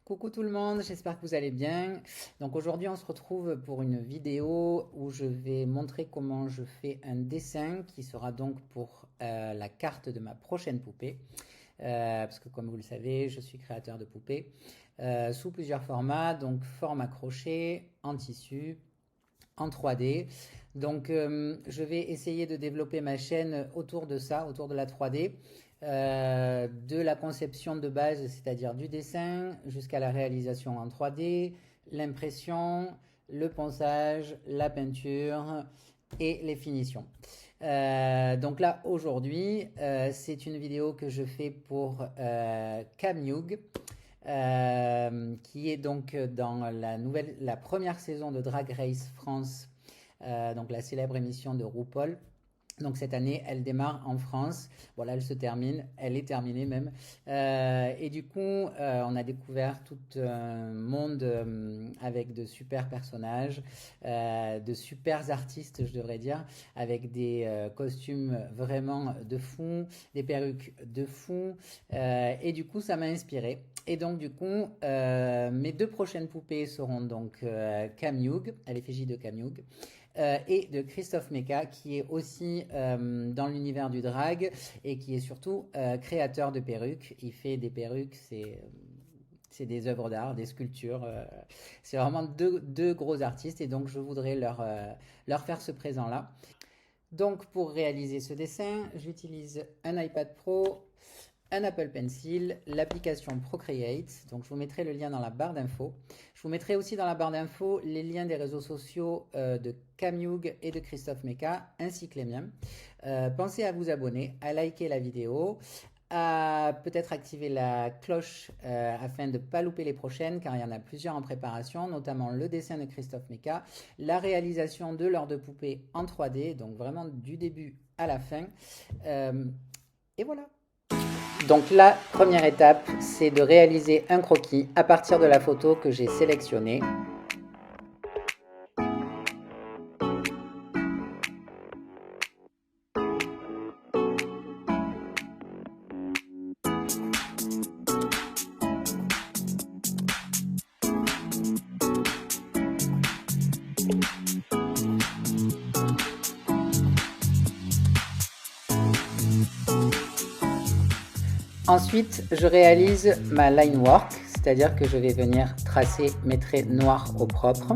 Coucou tout le monde, j'espère que vous allez bien. Donc aujourd'hui on se retrouve pour une vidéo où je vais montrer comment je fais un dessin qui sera donc pour la carte de ma prochaine poupée. Parce que comme vous le savez, je suis créateur de poupées sous plusieurs formats, donc format crochet, en tissu, en 3D. Donc je vais essayer de développer ma chaîne autour de ça, autour de la 3D. De la conception de base, c'est-à-dire du dessin, jusqu'à la réalisation en 3D, l'impression, le ponçage, la peinture et les finitions. Donc là, aujourd'hui, c'est une vidéo que je fais pour Cam Hugh, qui est donc dans la première saison de Drag Race France, donc la célèbre émission de RuPaul. Donc cette année, elle démarre en France. Voilà, elle se termine, elle est terminée même. Et du coup, on a découvert tout un monde avec de super personnages, de super artistes, je devrais dire, avec des costumes vraiment de fou, des perruques de fou. Et du coup, ça m'a inspiré. Et donc du coup, mes deux prochaines poupées seront donc Cam Hugh, à l'effigie de Cam Hugh. Et de Christophe Mecca, qui est aussi dans l'univers du drag et qui est surtout créateur de perruques. Il fait des perruques, c'est des œuvres d'art, des sculptures. C'est vraiment deux gros artistes et donc je voudrais leur faire ce présent-là. Donc pour réaliser ce dessin, j'utilise un iPad Pro, un Apple Pencil, l'application Procreate. Donc je vous mettrai le lien dans la barre d'infos. Je vous mettrai aussi dans la barre d'infos les liens des réseaux sociaux de Cam Hugh et de Christophe Mecca, ainsi que les miens. Pensez à vous abonner, à liker la vidéo, à peut-être activer la cloche afin de ne pas louper les prochaines, car il y en a plusieurs en préparation, notamment le dessin de Christophe Mecca, la réalisation de leurs deux poupées en 3D, donc vraiment du début à la fin. Et voilà. Donc la première étape, c'est de réaliser un croquis à partir de la photo que j'ai sélectionnée. Ensuite, je réalise ma line work, c'est-à-dire que je vais venir tracer mes traits noirs au propre.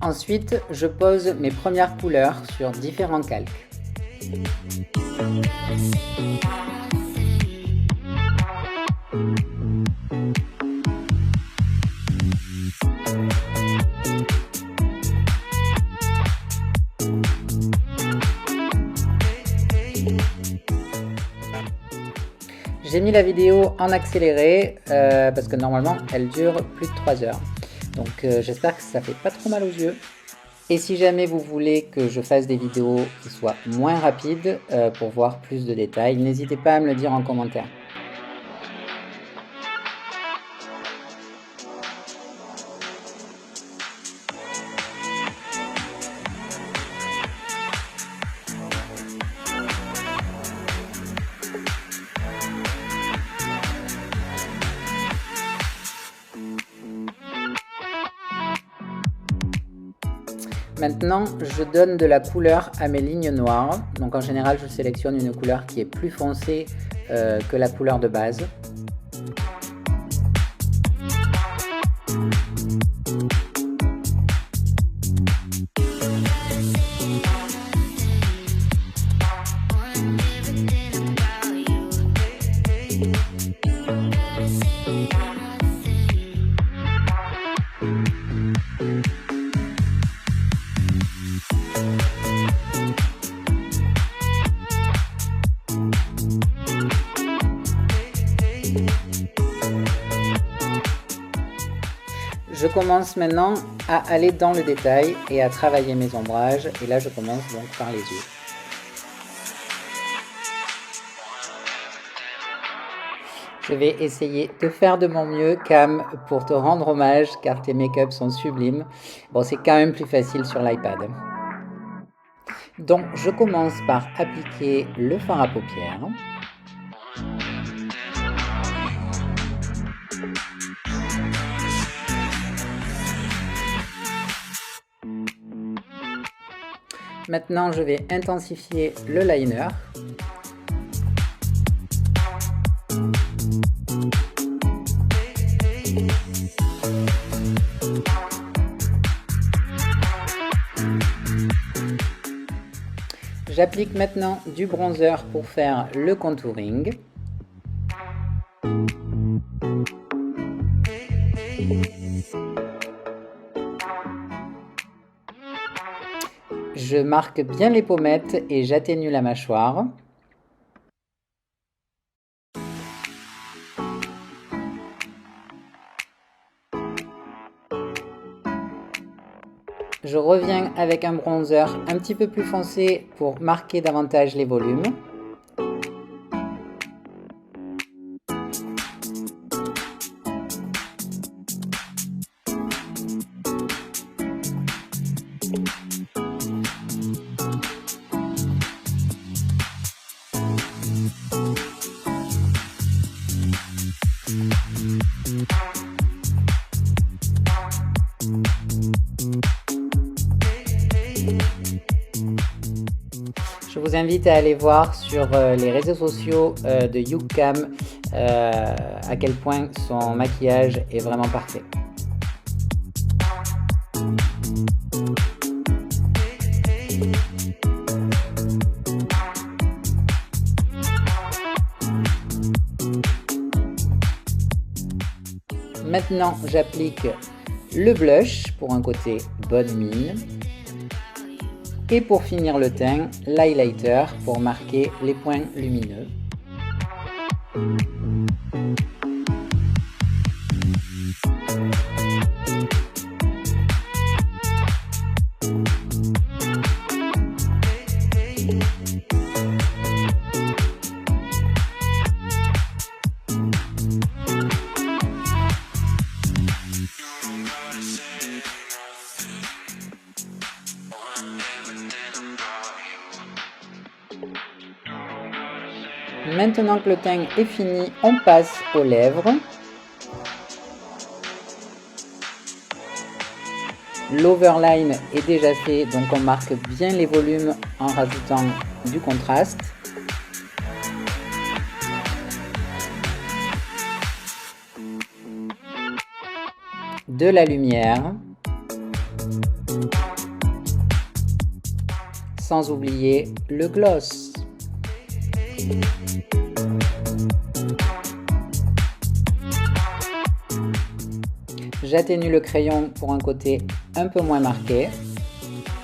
Ensuite, je pose mes premières couleurs sur différents calques. J'ai mis la vidéo en accéléré parce que normalement elle dure plus de 3 heures. Donc j'espère que ça fait pas trop mal aux yeux. Et si jamais vous voulez que je fasse des vidéos qui soient moins rapides pour voir plus de détails, n'hésitez pas à me le dire en commentaire. Maintenant, je donne de la couleur à mes lignes noires. Donc en général, je sélectionne une couleur qui est plus foncée que la couleur de base. Je commence maintenant à aller dans le détail et à travailler mes ombrages. Et là, je commence donc par les yeux. Je vais essayer de faire de mon mieux, Cam, pour te rendre hommage, car tes make-up sont sublimes. Bon, c'est quand même plus facile sur l'iPad. Donc, je commence par appliquer le fard à paupières. Maintenant, je vais intensifier le liner. J'applique maintenant du bronzer pour faire le contouring. Je marque bien les pommettes et j'atténue la mâchoire. Je reviens avec un bronzer un petit peu plus foncé pour marquer davantage les volumes. Je vous invite à aller voir sur les réseaux sociaux de YouCam à quel point son maquillage est vraiment parfait. Maintenant, j'applique le blush pour un côté bonne mine. Et pour finir le teint, l'highlighter pour marquer les points lumineux. Maintenant que le teint est fini, on passe aux lèvres. L'overline est déjà fait, donc on marque bien les volumes en rajoutant du contraste. De la lumière. Sans oublier le gloss. J'atténue le crayon pour un côté un peu moins marqué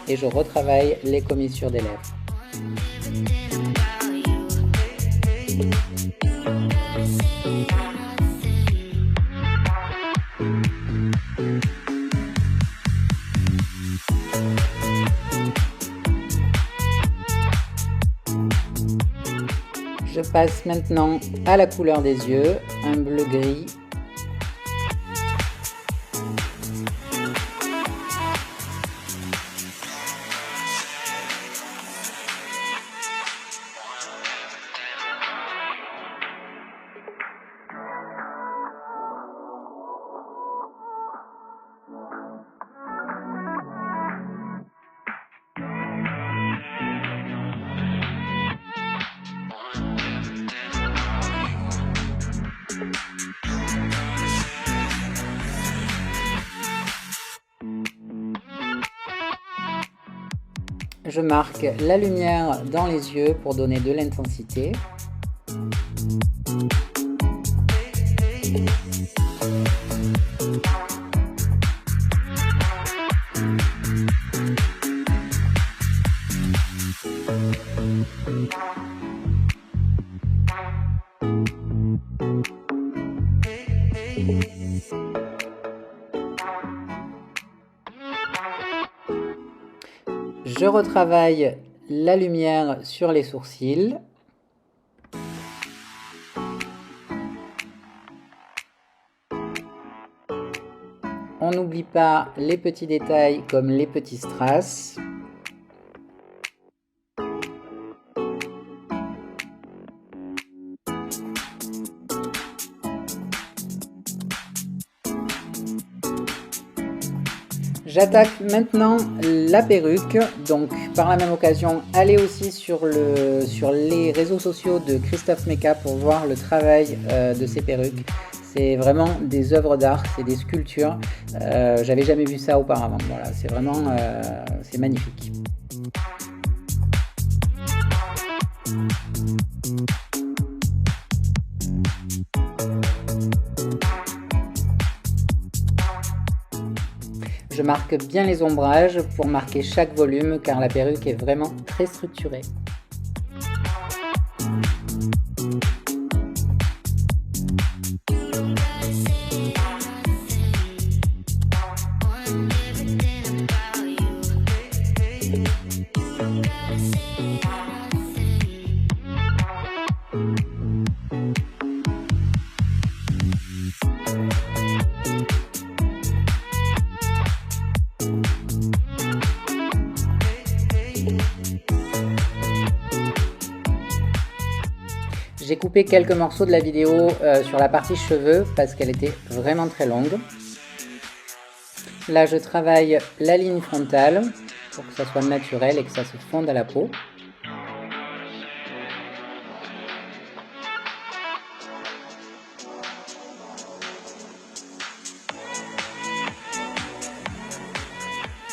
et je retravaille les commissures des lèvres. Je passe maintenant à la couleur des yeux, un bleu gris. Je marque la lumière dans les yeux pour donner de l'intensité. Je retravaille la lumière sur les sourcils. On n'oublie pas les petits détails comme les petits strass. J'attaque maintenant la perruque, donc par la même occasion, allez aussi sur les réseaux sociaux de Christophe Meka pour voir le travail de ces perruques. C'est vraiment des œuvres d'art, c'est des sculptures. J'avais jamais vu ça auparavant. Voilà, c'est vraiment c'est magnifique. Je marque bien les ombrages pour marquer chaque volume car la perruque est vraiment très structurée. J'ai coupé quelques morceaux de la vidéo sur la partie cheveux parce qu'elle était vraiment très longue. Là, je travaille la ligne frontale pour que ça soit naturel et que ça se fonde à la peau.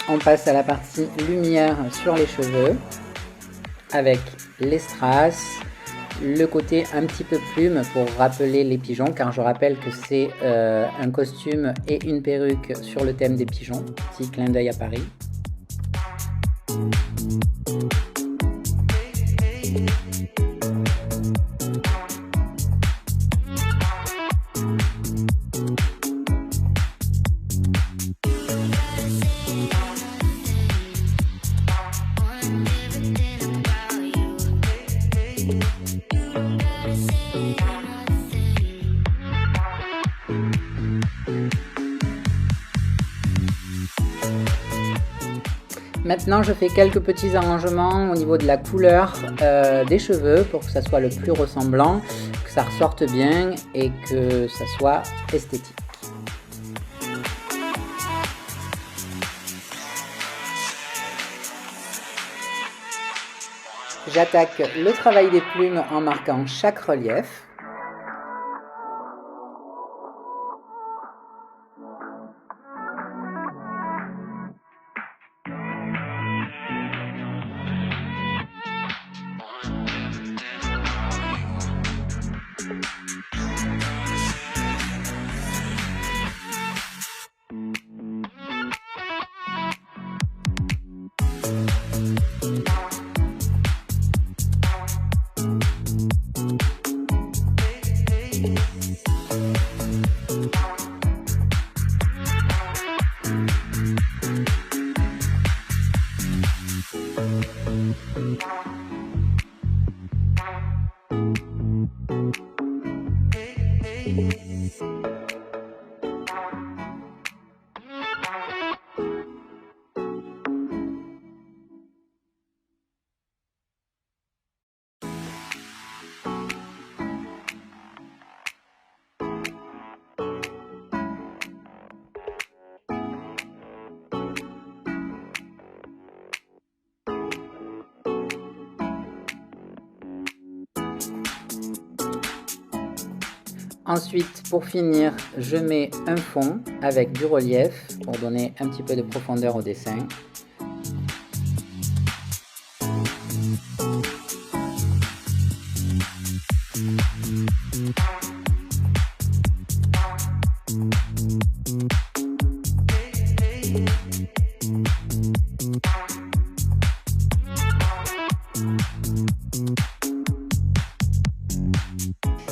On passe à la partie lumière sur les cheveux avec les strass. Le côté un petit peu plume pour rappeler les pigeons, car je rappelle que c'est un costume et une perruque sur le thème des pigeons. Petit clin d'œil à Paris. Maintenant, je fais quelques petits arrangements au niveau de la couleur des cheveux pour que ça soit le plus ressemblant, que ça ressorte bien et que ça soit esthétique. J'attaque le travail des plumes en marquant chaque relief. Ensuite, pour finir, je mets un fond avec du relief pour donner un petit peu de profondeur au dessin.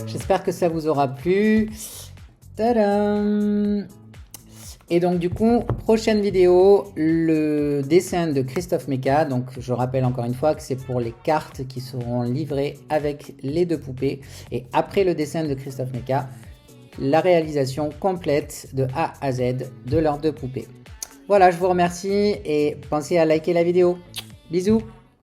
J'espère que ça vous aura plu. Tadam! Et donc du coup, prochaine vidéo, le dessin de Christophe Meka. Donc je rappelle encore une fois que c'est pour les cartes qui seront livrées avec les 2 poupées. Et après le dessin de Christophe Meka, la réalisation complète de A à Z de leurs 2 poupées. Voilà, je vous remercie et pensez à liker la vidéo. Bisous!